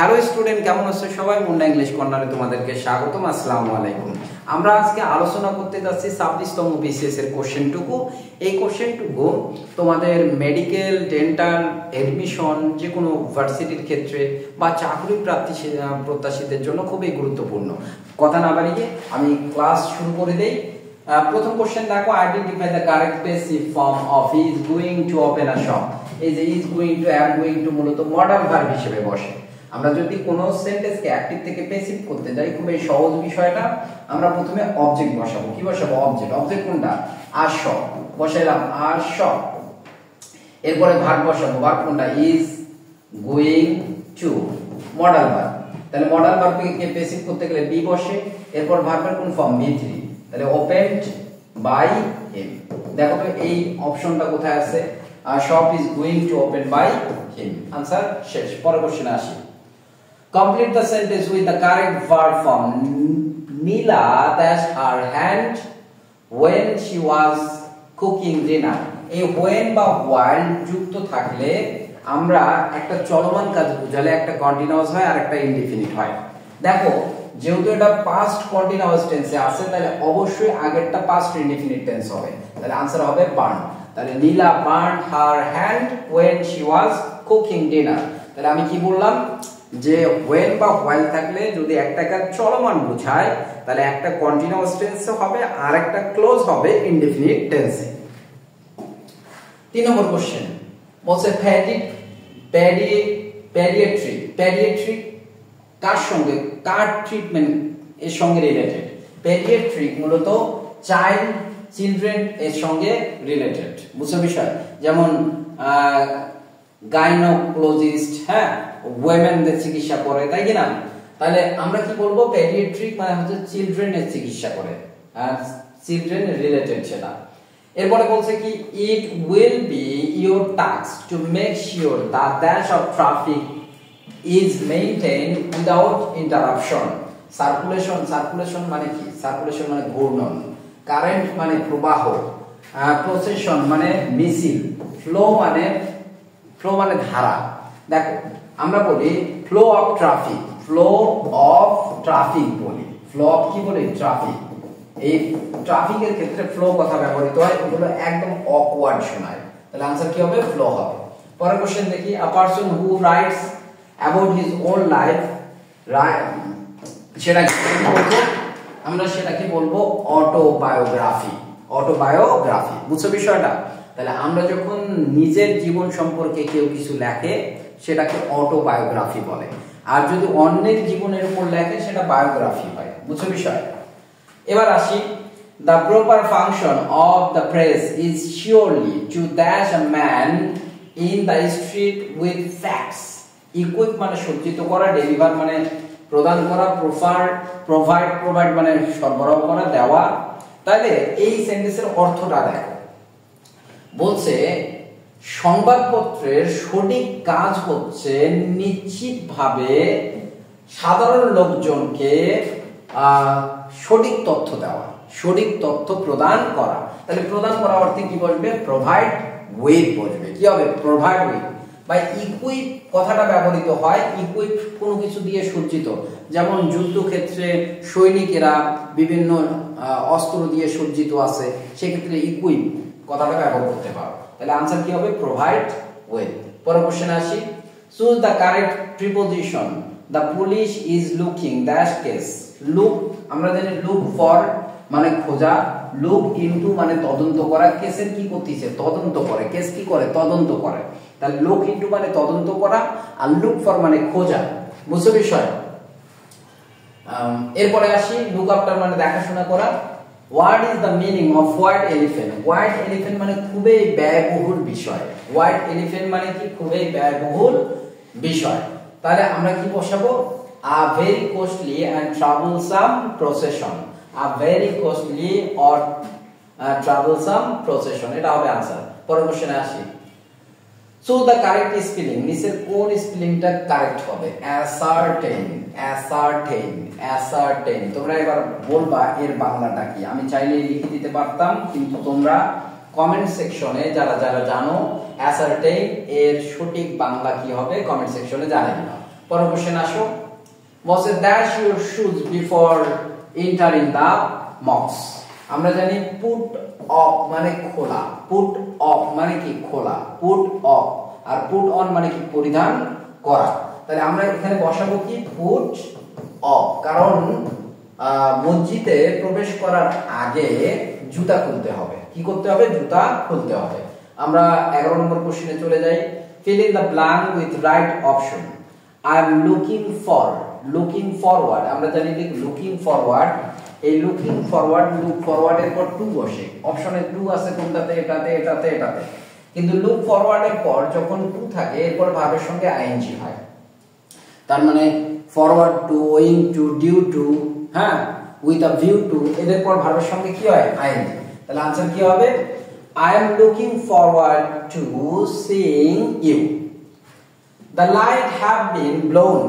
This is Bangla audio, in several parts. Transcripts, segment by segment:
হ্যালো স্টুডেন্ট, কেমন আছো সবাই? মুন্না ইংলিশ কর্নারে তোমাদেরকে স্বাগতম। আসসালামু আলাইকুম। আমরা আজকে আলোচনা করতে যাচ্ছি 26তম বিসিএস এর কোশ্চেনটুকু। এই কোশ্চেনটুকু তোমাদের মেডিকেল, ডেন্টাল, এডমিশন যে কোনো ভার্সিটির ক্ষেত্রে বা চাকরি প্রত্যাশীদের জন্য খুবই গুরুত্বপূর্ণ। কথা না বাড়িয়ে আমি ক্লাস শুরু করে দেই। প্রথম কোশ্চেন দেখো, identify the correct passive form of he is going to open a shop. এই যে is going two, am going to মূলত মডাল ভার্ব হিসেবে বসে। আমরা যদি কোনো সেন্টেন্সকে অ্যাক্টিভ থেকে প্যাসিভ করতে যাই, খুবই সহজ বিষয়টা। আমরা প্রথমে অবজেক্ট বসাবো। কি বসাবো? অবজেক্ট। অবজেক্ট কোনটা? আর শপ বসাইলাম, আর শপ। এরপরে ভার্ব বসাবো। ভার্ব কোনটা? Is going two, modal verb. তাহলে মডাল ভার্বকে প্যাসিভ করতে গেলে বি বসে। এরপর ভার্বের কোন ফর্ম? বি3। তাহলে ওপেনড বাই হিম। দেখো তো এই অপশনটা কোথায় আছে? Shop is going to open by him. Answer শেষ। পরের কোশ্চেনে আসি। Complete the sentence with the correct verb form. Neela dashed her hand when she was cooking dinner. এই when বা while যুক্ত থাকলে আমরা একটা চলমান কাজ বুঝালে একটা কন্টিনিউয়াস হয় আর একটা ইনডিফিনিট হয়। দেখো, যেহেতু এটা পাস্ট কন্টিনিউয়াস টেন্সে আছে, তাহলে অবশ্যই আগেরটা পাস্ট ইনডিফিনিট টেন্স হবে। তাহলে आंसर হবে বার্ন। তাহলে নীলা burned her hand when she was cooking dinner। তাহলে আমি কি বললাম যে when বা while থাকলে যদি একটা কাজ চলমান বোঝায়, তাহলে একটা কন্টিনিউয়াস টেন্সে হবে আর একটা ক্লোজ হবে ইনডিফিনিট টেন্সে। 3 নম্বর কোশ্চেন বলছে পেডিয়াট্রিক কার সঙ্গে, কার ট্রিটমেন্ট এর সঙ্গে রিলেটেড? পেডিয়াট্রিক মূলত চিলড্রেন এর সঙ্গে রিলেটেড। বুঝছো বিষয়? যেমন গাইনোকোলজিস্ট, হ্যাঁ, ওয়েমেনদের চিকিৎসা করে, তাই কি না? তাহলে আমরা কি বলবো? পেডিয়াট্রিক মানে হচ্ছে চিলড্রেনের চিকিৎসা করে, চিলড্রেন রিলেটেড সেটা। এরপরে বলছে কি, it will be your task to make sure the dash of traffic is maintained without interruption. Circulation মানে কি? সার্কুলেশন মানে ঘূর্ণন, কারেন্ট মানে প্রবাহ, প্রসেশন মানে মিছিল, ফ্লো মানে ধারা। দেখো, আমরা বলি ফ্লো অফ ট্রাফিক বলি। ফ্লো অফ কি বলি? ট্রাফিক। এই ট্রাফিকের ক্ষেত্রে ফ্লো কথা ব্যবহৃত হয়, এগুলো একদম অকওয়ার্ড শোনায়। তাহলে आंसर কি হবে? ফ্লো হবে। পরের কোশ্চেন দেখি। আ person who writes about his own life, সেটা কি বলবো? আমরা সেটাকে বলবো অটোবায়োগ্রাফি। বুঝছো বিষয়টা? তাহলে আমরা যখন নিজের জীবন সম্পর্কে কেউ কিছু লেখে, সেটাকে অটোবায়োগ্রাফি বলে। আর যদি অন্যের জীবনের উপর লেখে, সেটা বায়োগ্রাফি হয়। বুঝছো বিষয়? এবার আসি। The proper function of the press is surely to dash a man in the street with facts. Equip মানে সজ্জিত করা, deliver মানে প্রদান করা, provide মানে সরবরাহ করা, দেওয়া। তাহলে এই সেন্টেন্সের অর্থটা দেখো। বলছে সংবাদপত্রের সঠিক কাজ হচ্ছে নিশ্চিতভাবে সাধারণ লোকজনকে সঠিক তথ্য দেওয়া, সঠিক তথ্য প্রদান করা। তাহলে প্রদান করা অর্থে কি বসবে? প্রোভাইড উইথ বসবে। কি হবে? Provide with. বা ইকুইপ কথাটা ব্যবহৃত হয় ইকুইপ কোনো কিছু দিয়ে সজ্জিত। যেমন যুদ্ধক্ষেত্রে সৈনিকেরা বিভিন্ন অস্ত্র দিয়ে সজ্জিত আছে, সেক্ষেত্রে ইকুইপ কথাটা ব্যবহার করতে পারো। তাহলে आंसर কি হবে? Provide with. পরের কোশ্চেনে আসি। Choose the correct preposition. The police is looking dash case. Look আমরা জানি লুক ফর মানে খোঁজা, লুক ইনটু মানে তদন্ত করা। কেসের কি করতেছে? তদন্ত করে। কেস কি করে? তদন্ত করে। তাহলে লুক ইনটু মানে তদন্ত করা, আর লুক ফর মানে খোঁজা। বুঝছো বিষয়? এরপরে আসি। লুক আফটার মানে দেখাশোনা করা। What is the meaning of white elephant? White elephant মানে খুবই ব্যয়বহুল বিষয়। White elephant মানে কি? খুবই ব্যয়বহুল বিষয়। তাহলে আমরা কি বসাবো? A very costly and troublesome procession. A very costly or troublesome procession, এটা হবে आंसर। পরের কোশ্চেনে আসি। So the correct spelling, নিচের কোন স্পেলিংটা কারেক্ট হবে? ascertain। তোমরা এবার বলবা এর বাংলাটা কি। আমি চাইলে লিখে দিতে পারতাম, কিন্তু তোমরা কমেন্ট সেকশনে যারা জানো ascertain এর সঠিক বাংলা কি হবে, কমেন্ট সেকশনে জানিয়ে দাও। পরের কোশ্চেন আসো, বলছে dash your shoes before entering the mosque। আমরা জানি put off মানে খোলা, put off মানে কি খোলা, put off, R put on মানে কি পরিধান করা। তাহলে আমরা এখানে বসাবো কি put off, কারণ মসজিদে প্রবেশ করার আগে জুতা খুলতে হবে। কি করতে হবে? জুতা খুলতে হবে। আমরা 11 নম্বর কোশ্চেনে চলে যাই। fill in the blank with right option। I am looking for, looking forward, আমরা জানি যে looking forward, এই looking forward, look forward এর পর টু বসে, অপশনে টু আছে কোনটাতে? এটাতে, এটাতে, এটাতে। কিন্তু look forward এর পর যখন টু থাকে এরপর ভার্বের সঙ্গে ing হয়। তার মানে forward to, owing to, due to, হ্যাঁ, with a view to, এদের পর ভার্বের সঙ্গে কি হয়? ing। তাহলে आंसर কি হবে? I am looking forward to seeing you। The light have been blown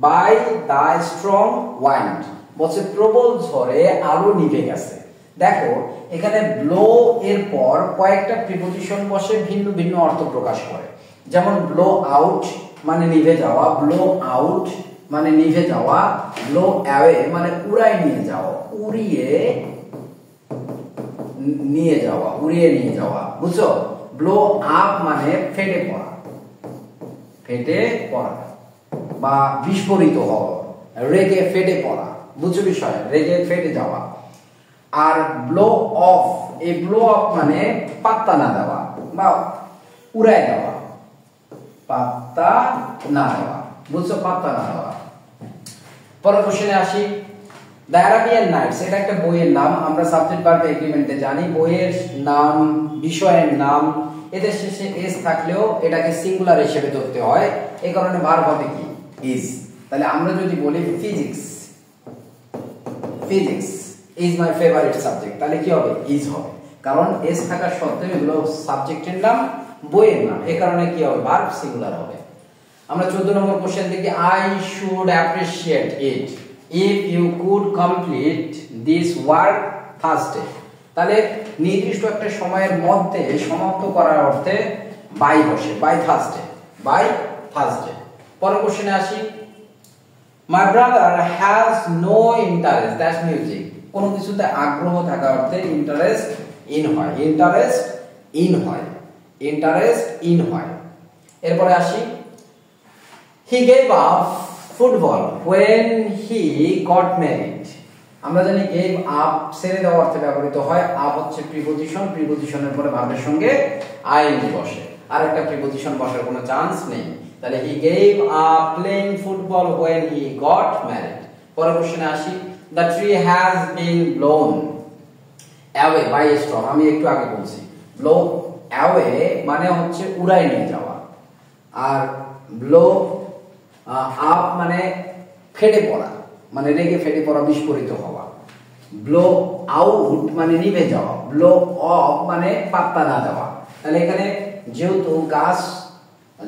by the strong wind। বলছে প্রবল ঝড়ে আলো নিভে গেছে। দেখো এখানে ব্লো এর পর কয়েকটা প্রিপজিশন বসে, ভিন্ন ভিন্ন অর্থ প্রকাশ করে। যেমন ব্লো আউট মানে নিভে যাওয়া, ব্লো আউট মানে নিভে যাওয়া, ব্লো অ্যাওয়ে মানে উড়ায় নিয়ে যাওয়া, উড়িয়ে নিয়ে যাওয়া, উড়িয়ে নিয়ে যাওয়া, বুঝছো? ব্লো আপ মানে ফেটে পড়া, ফেটে পড়া বা বিস্ফোরিত হওয়া, রেগে ফেটে পড়া, বুঝছো বিষয়? রেগে ফেটে যাওয়া। আর ব্লো অফ, এই ব্লো অফ মানে পাত্তা না দেওয়া বা উড়ায় দেওয়া, পাত্তা না দেওয়া, বুঝছো? পাত্তা না দেওয়া। পরের কোশ্চেনে আসি। দ্য আরাবিয়ান নাইটস, এটা একটা বইয়ের নাম, আমরা সাবজেক্ট ভার্ব এগ্রিমেন্টে জানি বইয়ের নাম, বিষয়ের নাম, এদের শেষে এস থাকলেও এটাকে সিঙ্গুলার হিসেবে ধরতে হয়, এই কারণে ভার্ব হবে কি? ইজ। তাহলে আমরা যদি বলি physics, physics is my favourite subject, তাহলে কি হবে? ইজ হবে, কারণ এস থাকা সত্ত্বেও এগুলো সাবজেক্টের নাম, বইয়ের নাম, এই কারণে কি হবে? ভার্ব সিঙ্গুলার হবে। আমরা 14 নম্বর কোশ্চেন দেখি। I should appreciate it if you could complete this work ফার্স্টে। তাহলে নির্দিষ্ট একটা সময়ের মধ্যে সমাপ্ত করার অর্থে বাই বসে, বাই থার্সডে, বাই থার্সডে। পরের কোশ্চেনে আসি। My brother has no interest that's music. কোনো কিছুতে আগ্রহ থাকা অর্থে ইন্টারেস্ট ইন হয়, ইন্টারেস্ট ইন হয়, ইন্টারেস্ট ইন হয়। এরপরে আসি। He gave up football when he got married। আমরা জানি গেভ আপ ছেড়ে দেওয়া অর্থে ব্যবহৃত হয়। আপ হচ্ছে প্রিপজিশন, প্রিপজিশনের পরে ভার্বের সঙ্গে আইএনজি বসে, আর একটা প্রিপজিশন বসার কোনো চান্স নেই। তাহলে he gave up playing football when he got married। পরের কোশ্চেনে আসি। The tree has been blown away by a storm. আমি একটু আগে বলছি ব্লো অ্যাওয়ে মানে হচ্ছে উড়ায় নিয়ে যাওয়া, আর ব্লো আপ মানে ফেটে পড়া, মানে রেগে ফেটে পড়া, বিস্ফোরিত হওয়া। ব্লো আউট মানে নিভে যাওয়া, ব্লো অফ মানে পাত্তা না দেওয়া। তাহলে এখানে যেহেতু গাছ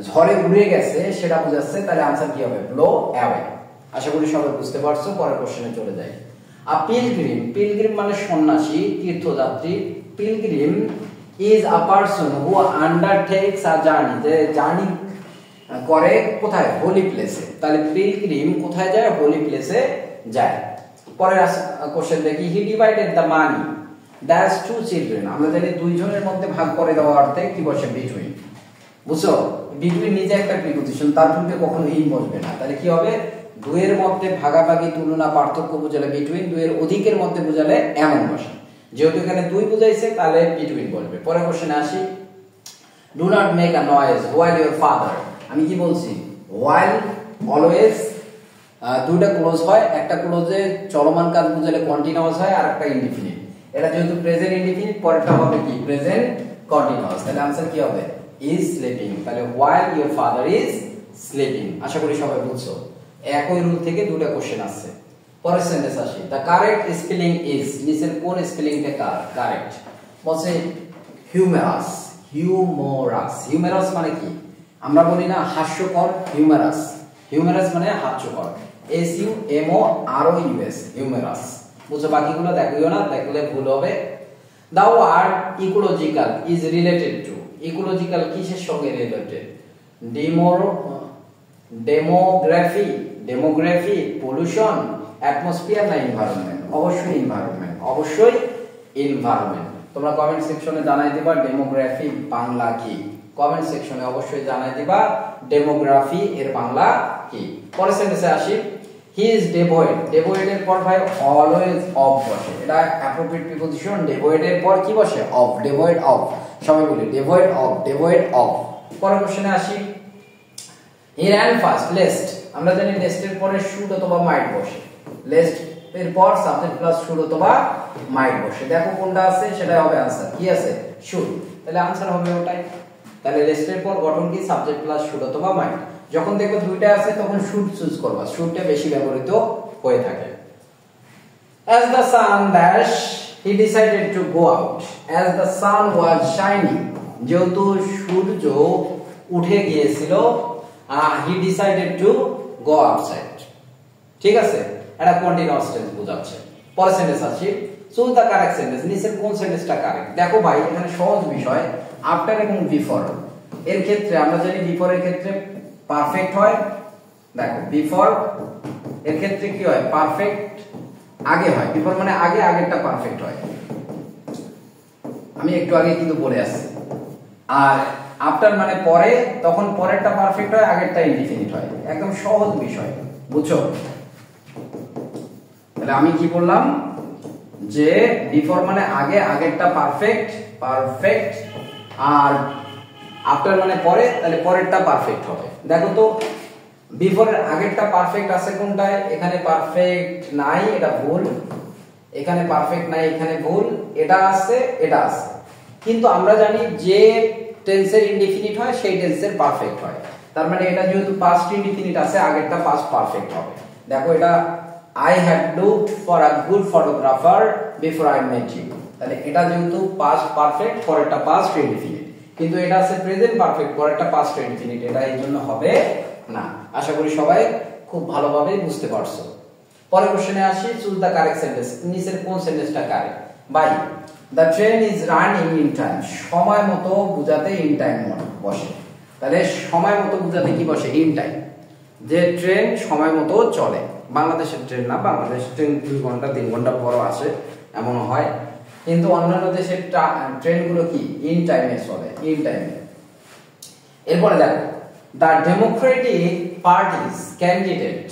ঝড়ে উড়ে গেছে সেটা বোঝাচ্ছে, তাহলে আনসার কি হবে? Blow away. আশা করি সবাই বুঝতে পারছো। পরের কোশ্চেনে চলে যাই। আ পিলগ্রিম, পিলগ্রিম মানে সন্ন্যাসী, তীর্থযাত্রী। Pilgrim is a person who undertakes a journey, যে জার্নি করে কোথায়? হোলি প্লেসে। তাহলে পিলগ্রিম কোথায় যায়? হোলি প্লেসে যায়। পরের কোশ্চেন দেখি। হি divided the money that's too children. আমরা জানি দুইজনের মধ্যে ভাগ করে দেওয়া অর্থে কি বসে? বিটুইন, বুঝছো? বিটুইন নিজে একটা প্রিপজিশন, তার পূর্বে কখনো ইন বসবে না। তাহলে কি হবে? দুইয়ের মধ্যে ভাগাভাগি, তুলনা, পার্থক্য বোঝালে বিটুইন, দুইয়ের অধিকের মধ্যে বোঝালে এমন বসে। যেহেতু এখানে দুই বুঝাইছে তাহলে বিটুইন বলবে। পরের কোশ্চেনে আসি। Do not make a noise while your father. আমি কি বলছি? হোয়াইল অলওয়েজ দুইটা ক্লোজ হয়, একটা ক্লোজে চলমান কাজ বোঝালে কন্টিনিউয়াস হয়, আর একটা ইনডিফিনিট। এটা যেহেতু প্রেজেন্ট ইনডিফিনিট, পরেরটা হবে কি? Present continuous. তাহলে आंसर কি হবে? Is sleeping. তাহলে while your father is sleeping. আশা করি সবাই বুঝছো। একই রুল থেকে দুটো কোশ্চেন আসছে। পরের সেন্টেন্স আসি। দ্য কারেক্ট স্পেলিং ইজ, নিচের কোন স্পেলিংটা কারেক্ট? বলছে হিউমারাস, হিউমোরাস। হিউমারাস মানে কি? আমরা বলি না হাস্যকর, হিউমারাস। হিউমারাস মানে হাস্যকর, S U M O R O U S, humorous. বুঝছো? বাকিগুলো দেখিও না, দেখলে ভুল হবে। The word ecological is related to. Ecological কিসের সঙ্গে related? Demography, demography, pollution, atmosphere না এনভায়রনমেন্ট? অবশ্যই এনভায়রনমেন্ট, অবশ্যই এনভায়রনমেন্ট। তোমরা কমেন্ট সেকশনে জানাই দিবা ডেমোগ্রাফি বাংলা কি। কমেন্ট সেকশনে অবশ্যই জানাই দিবা ডেমোগ্রাফি এর বাংলা কি। পরের সেন্টেন্সে আসি, হি ইজ ডেভয়েড। ডেভয়েড এর পর ভাই অলওয়েজ অফ বসে, এটা অ্যাপ্রোপ্রিয়েট প্রিপজিশন। ডেভয়েড এর পর কি বসে? অফ। ডেভয়েড অফ, সবাই বলি ডেভয়েড অফ, ডেভয়েড অফ। পরের কোশ্চেনে আসি, হি ran ফাস্ট। লেস্ট, আমরা জানি লেস্ট এর পরে শুড অথবা মাইট বসে। লেস্ট এর পর সাবজেক্ট প্লাস শুড অথবা মাইট বসে। দেখো কোনটা আছে, সেটাই হবে आंसर। কি আছে? শুড। তাহলে आंसर হবে ওটাই। তাহলে লেস্ট এর পর গঠন কি? সাবজেক্ট প্লাস শুড অথবা মাইট। যখন দেখো দুইটা আছে তখন শুড চুজ করবা, শুডটা বেশি ব্যবহৃত হয়ে থাকে। as the sun dash he decided to go out, as the sun was shining, যেহেতু সূর্য উঠে গিয়েছিল, he decided to go outside। ঠিক আছে, এটা কন্টিনিউয়াস টেন্স বোঝাচ্ছে। পরের সেন্টেন্স আসি, চুজ দা কারেক্ট সেন্টেন্স। নিচের কোন সেন্টেন্সটা কারেক্ট? দেখো ভাই এখানে সহজ বিষয়, আফটার এবং বিফোর এর ক্ষেত্রে আমরা জানি বিফোর এর ক্ষেত্রে পারফেক্ট হয়। দেখো বিফোর এর ক্ষেত্রে কি হয়? পারফেক্ট আগে হয়। বিফোর মানে আগে, আগেরটা পারফেক্ট হয়। আমি একটু আগে কিন্তু বলে আসছি। আর আফটার মানে পরে, তখন পরেরটা পারফেক্ট হয়, আগেরটা ইনডিফিনিট হয়। একদম সহজ বিষয়, বুঝছো? তাহলে আমি কি বললাম যে বিফোর মানে আগে, আগেরটা পারফেক্ট, পারফেক্ট। আর আফটার মানে পরে, তাহলে পরেরটা পারফেক্ট হবে। দেখো তো বিফোর এর আগেরটা পারফেক্ট আছে কোনটায়? এখানে পারফেক্ট নাই, এটা ভুল। এখানে পারফেক্ট নাই, এখানে ভুল। এটা আছে, এটা আছে। কিন্তু আমরা জানি যে টেন্সের ইনডিফিনিট হয় সেই টেন্সের পারফেক্ট হয়। তার মানে এটা যেহেতু পাস্ট ইনডিফিনিট আছে, আগেরটা পাস্ট পারফেক্ট হবে। দেখো এটা I had looked for a good photographer before I met you। তাহলে এটা যেহেতু পাস্ট পারফেক্ট, পরেরটা পাস্ট ইনডিফিনিট। কিন্তু এটা আছে প্রেজেন্ট পারফেক্ট, পরেরটা পাস্ট ইনডিফিনিট। এটা এই জন্য হবে না। আশা করি সবাই খুব ভালোভাবে বুঝতে পারছো। পরের কোশ্চেনে আসি, চুজ দা কারেক্ট সেন্টেন্স। নিচের কোন সেন্টেন্সটা correct? By the train is running in time. সময় মতো বুঝাতে ইন টাইম বসে। তাহলে সময় মতো বুঝাতে কি বসে? In time. যে ট্রেন সময় মতো চলে। বাংলাদেশের ট্রেন না, বাংলাদেশের ট্রেন 2 ঘন্টা 3 ঘন্টা পরও আসে, এমন হয়। কিন্তু অন্যান্য দেশের ট্রেনগুলো কি ইন টাইমে চলে, ইন টাইমে। এরপরে দেখো, the Democratic Party's candidate.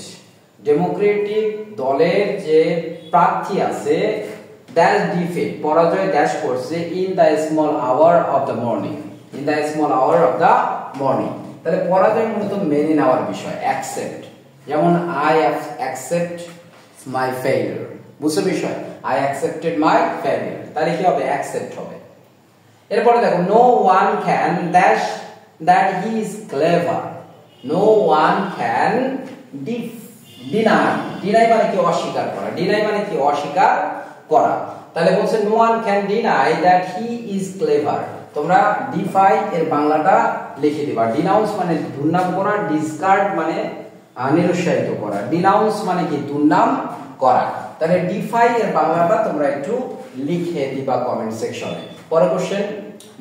Democratic দলের যে প্রার্থী আছে, ড্যাশ ডিফিট, পরাজয় ড্যাশ করছে, in the small hour of the morning. In the small hour of the morning. তাহলে পরাজয় মূলত মেনে নেওয়ার বিষয়, অ্যাকসেপ্ট। যেমন আই অ্যাকসেপ্ট মাই ফেইলিউর, বুঝছো বিষয়? আই অ্যাকসেপ্টেড মাই ফেইলিউর, তাহলে কি হবে? অ্যাকসেপ্ট হবে। এরপরে দেখো, no one can dash that he is clever. No one can deny. Deny মানে কি? অস্বীকার করা। ডিনাই মানে কি? অস্বীকার করা। তাহলে বলছে no one can deny that he is clever. তোমরা ডিফাই এর বাংলাটা লিখে দিবা। ডিনাউন্স মানে দুর্নাম করা, ডিসকার্ড মানে নিরুৎসাহিত করা, ডিনাউন্স মানে কি? দুর্নাম করা। তাহলে ডিফাই এর বাংলাটা তোমরা একটু লিখে দিবা কমেন্ট সেকশনে। পরের কোশ্চেন,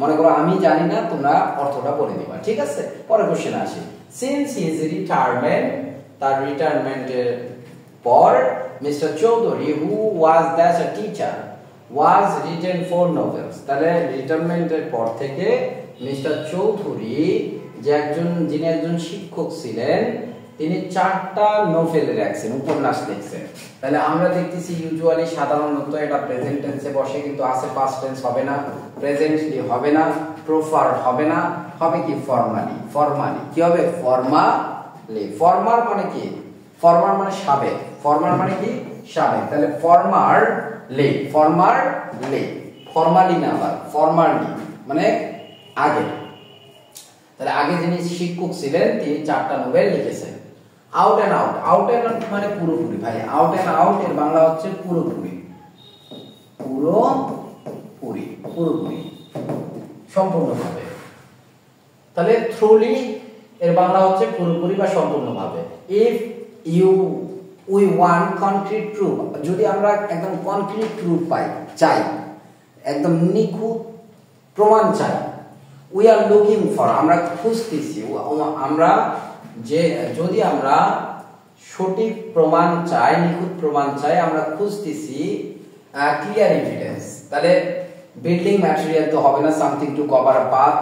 মনে করো আমি জানি না, তোমরা অর্থটা বলে দিবা, ঠিক আছে? পরের কোশ্চেন আসি, সিন্স হিজ রিটায়ারমেন্ট, তার রিটায়ারমেন্টের পর মিস্টার চৌধুরী হু ওয়াজ দ্যাশ আ টিচার ওয়াজ রিটেন 4 novels। তাহলে রিটায়ারমেন্টের পর থেকে মিস্টার চৌধুরী যিনি একজন শিক্ষক ছিলেন, তিনি 4টা নোভেল লেখছেন, উপন্যাস লিখছেন। তাহলে আমরা দেখতেছি ইউজুয়ালি সাধারণত এটা প্রেজেন্ট টেন্সে বসে, কিন্তু আছে পাস্ট টেন্স হবে না, প্রেজেন্টলি হবে না, প্রপার হবে না, হবে কি? ফর্মালি। ফর্মালি কি হবে? ফর্মালি। ফর্মার মানে কি? ফর্মার মানে সাবেক। ফর্মার মানে কি? সাবেক। তাহলে ফর্মারলি, ফর্মারলি, ফর্মালি না, আবার ফর্মালি মানে আগে। তাহলে আগে যিনি শিক্ষক ছিলেন তিনি 4টা নোবেল লিখেছেন। Out and out. Out and out মানে পুরোপুরি ভাই। আউট এন্ড আউট এর বাংলা হচ্ছে পুরোপুরি, পুরোপুরি, পুরোপুরি, সম্পূর্ণভাবে। তাহলে থ্রুলি এর বাংলা হচ্ছে পুরোপুরি বা সম্পূর্ণভাবে। If we want concrete proof, যদি আমরা একদম কনক্রিট প্রুফ চাই, একদম নিখুঁত প্রমাণ চাই, উই আর লুকিং ফর, আমরা খুঁজতেছি, আমরা যে যদি আমরা সঠিক প্রমাণ চাই, নিখুঁত প্রমাণ চাই, আমরা খুঁজতেছি ক্লিয়ার এভিডেন্স, তাহলে বিল্ডিং ম্যাটেরিয়াল তো হবে না, something to cover a path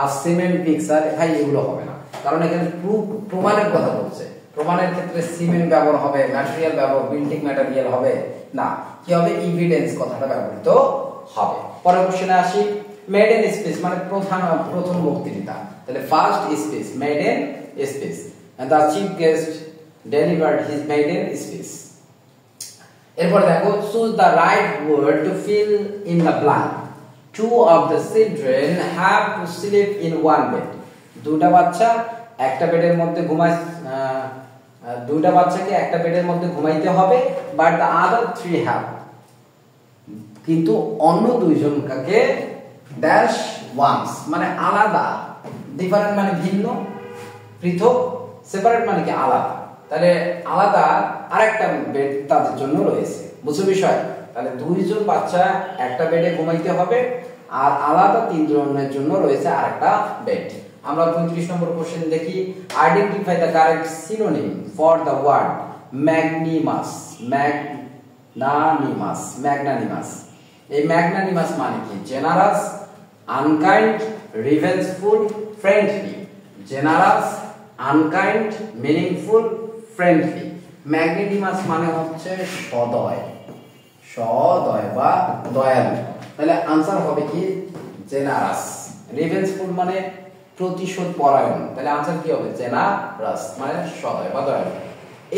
আর সিমেন্ট মিক্সার, ভাই এগুলো হবে না, কারণ এখানে প্রমাণের কথা বলছে। প্রমাণের ক্ষেত্রে সিমেন্ট ব্যবহার হবে, ম্যাটেরিয়াল ব্যবহার, বিল্ডিং ম্যাটেরিয়াল হবে না, কি হবে, এভিডেন্স কথাটা ব্যবহৃত হবে। পরের কোশ্চেনে আসি, মেড ইন স্পেস মানে প্রথম বক্তৃতা, তাহলে first speech, maiden speech, and the chief guest delivered his maiden speech. এরপর দেখো, choose the right word to fill in the blank. Two of the children have to sleep in one bed. দুটা বাচ্চা একটা বেডের মধ্যে ঘুমায়, দুটা বাচ্চাকে একটা বেডের মধ্যে ঘুমাইতে হবে, but the other three have, কিন্তু অন্য দুইজনকে ড্যাশ ওয়ান্স মানে আলাদা, ডিফারেন্ট মানে ভিন্ন, পৃথক, সেপারেট মানে কি আলাদা, তাহলে আলাদা আরেকটা বেড তাদের জন্য রয়েছে, বুঝছো বিষয়? তাহলে দুইজন বাচ্চা একটা বেডে ঘুমাইতে হবে, আর আলাদা তিনজনের জন্য রয়েছে আরেকটা বেড। আমরা 35 নম্বর কোশ্চেন দেখি, identify the correct synonym for the word magnanimous. Magnanimous, এই ম্যাগনানিমাস মানে কি? Generous, unkind, revengeful, friendly. Generous, unkind, meaningful, friendly. Magnanimous মানে হচ্ছে সদয় বা দয়ালু, তাহলে आंसर হবে কি? জেনারাস। রিভেঞ্জফুল মানে প্রতিশোধ পরায়ণ, তাহলে आंसर কি হবে? জেনারাস মানে সদয় বা দয়ালু।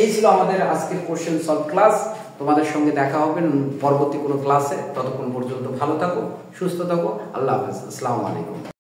এই ছিল আমাদের আজকের কোশ্চেন সলভ ক্লাস। তোমাদের সঙ্গে দেখা হবে পরবর্তী কোনো ক্লাসে। ততক্ষণ পর্যন্ত ভালো থাকো, সুস্থ থাকো। আল্লাহ হাফেজ, আসসালামু আলাইকুম।